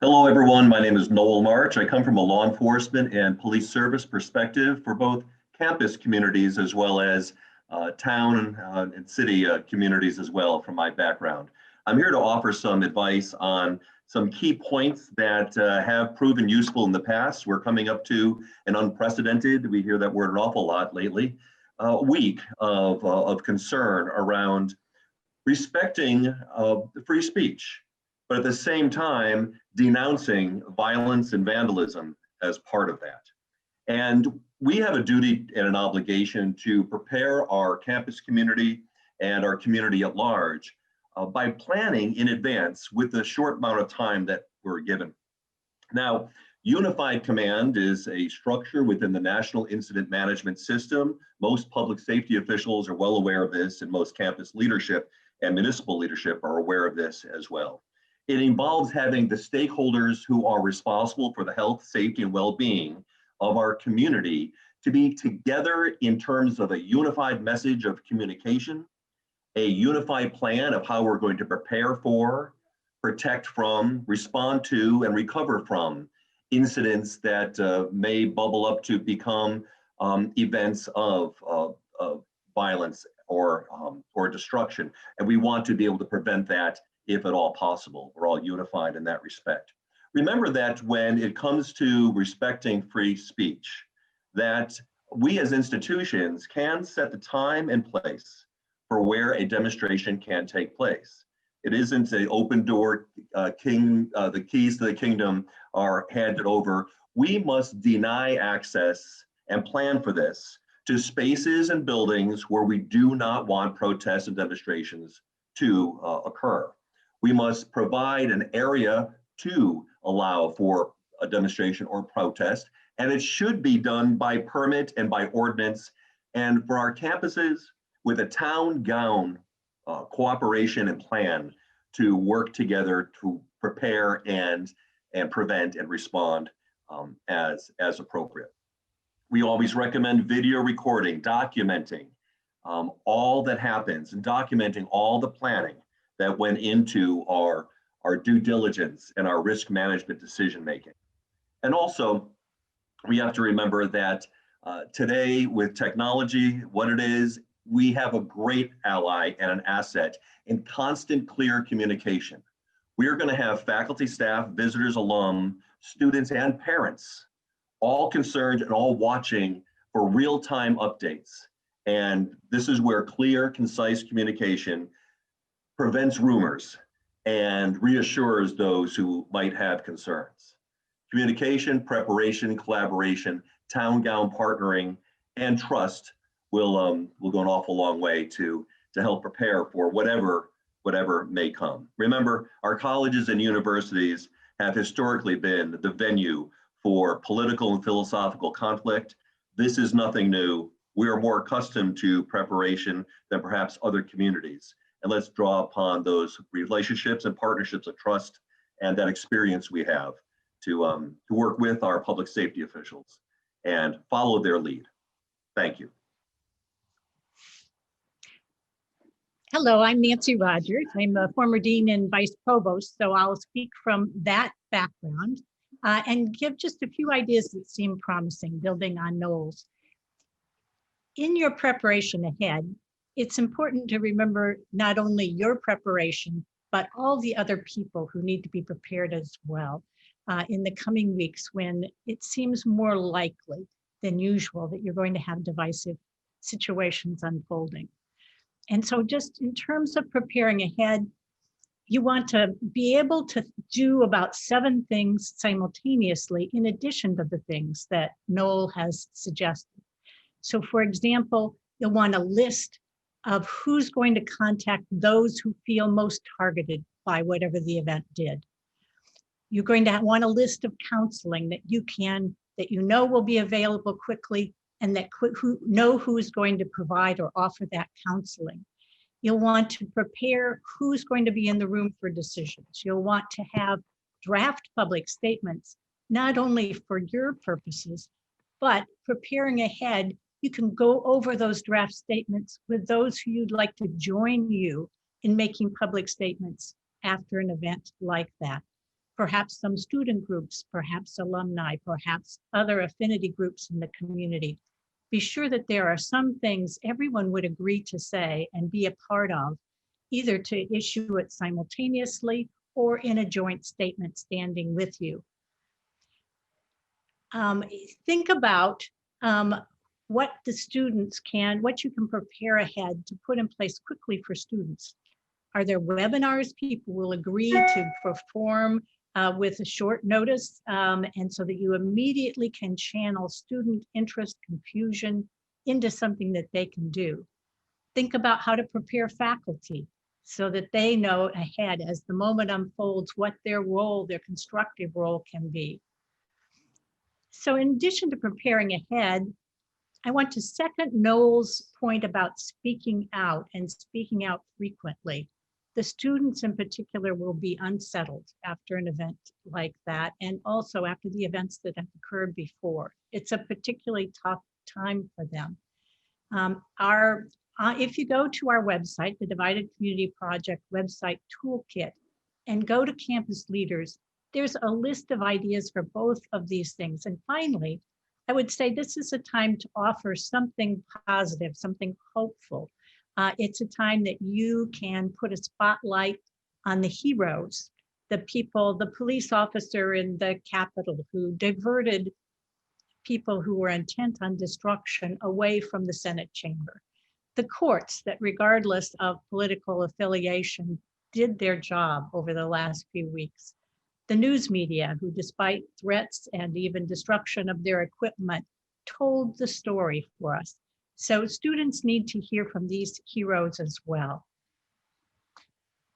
Hello, everyone. My name is Noel March. I come from a law enforcement and police service perspective for both campus communities as well as town and city communities as well from my background. I'm here to offer some advice on some key points that have proven useful in the past. We're coming up to an unprecedented, we hear that word an awful lot lately, week of concern around respecting the free speech, but at the same time, denouncing violence and vandalism as part of that. And we have a duty and an obligation to prepare our campus community and our community at large by planning in advance with the short amount of time that we're given. Now, Unified Command is a structure within the National Incident Management System. Most public safety officials are well aware of this, and most campus leadership and municipal leadership are aware of this as well. It involves having the stakeholders who are responsible for the health, safety, and well-being of our community to be together in terms of a unified message of communication, a unified plan of how we're going to prepare for, protect from, respond to, and recover from incidents that may bubble up to become events of violence or destruction. And we want to be able to prevent that if at all possible. We're all unified in that respect. Remember that when it comes to respecting free speech, that we as institutions can set the time and place for where a demonstration can take place. It isn't an open door, the keys to the kingdom are handed over. We must deny access and plan for this to spaces and buildings where we do not want protests and demonstrations to occur. We must provide an area to allow for a demonstration or protest, and it should be done by permit and by ordinance. And for our campuses, with a town gown cooperation and plan to work together to prepare and prevent and respond as appropriate. We always recommend video recording, documenting all that happens and documenting all the planning that went into our due diligence and our risk management decision making. And also, we have to remember that today with technology, what it is, we have a great ally and an asset in constant, clear communication. We are going to have faculty, staff, visitors, alum, students, and parents all concerned and all watching for real-time updates. And this is where clear, concise communication prevents rumors and reassures those who might have concerns. Communication, preparation, collaboration, town gown partnering, and trust will go an awful long way to help prepare for whatever may come. Remember, our colleges and universities have historically been the venue for political and philosophical conflict. This is nothing new. We are more accustomed to preparation than perhaps other communities. And let's draw upon those relationships and partnerships of trust and that experience we have to work with our public safety officials and follow their lead. Thank you. Hello, I'm Nancy Rogers. I'm a former dean and vice provost, so I'll speak from that background and give just a few ideas that seem promising, building on Noel's. In your preparation ahead, it's important to remember not only your preparation, but all the other people who need to be prepared as well in the coming weeks when it seems more likely than usual that you're going to have divisive situations unfolding. And so just in terms of preparing ahead, you want to be able to do about 7 things simultaneously in addition to the things that Noel has suggested. So for example, you'll want a list of who's going to contact those who feel most targeted by whatever the event did. You're going to want a list of counseling that you know will be available quickly and that who is going to provide or offer that counseling. You'll want to prepare who's going to be in the room for decisions. You'll want to have draft public statements, not only for your purposes, but preparing ahead, you can go over those draft statements with those who you'd like to join you in making public statements after an event like that. perhaps some student groups, perhaps alumni, perhaps other affinity groups in the community. Be sure that there are some things everyone would agree to say and be a part of, either to issue it simultaneously or in a joint statement standing with you. Think about what the students what you can prepare ahead to put in place quickly for students. Are there webinars people will agree to perform with a short notice, and so that you immediately can channel student interest, confusion into something that they can do? Think about how to prepare faculty so that they know ahead as the moment unfolds what their role, their constructive role can be. So in addition to preparing ahead, I want to second Noel's point about speaking out and speaking out frequently. The students in particular will be unsettled after an event like that, and also after the events that have occurred before. It's a particularly tough time for them. If you go to our website, the Divided Community Project website toolkit, and go to campus leaders, there's a list of ideas for both of these things. And finally, I would say this is a time to offer something positive, something hopeful. It's a time that you can put a spotlight on the heroes, the people, the police officer in the Capitol who diverted people who were intent on destruction away from the Senate chamber. The courts that, regardless of political affiliation, did their job over the last few weeks. The news media, who despite threats and even destruction of their equipment, told the story for us. So students need to hear from these heroes as well.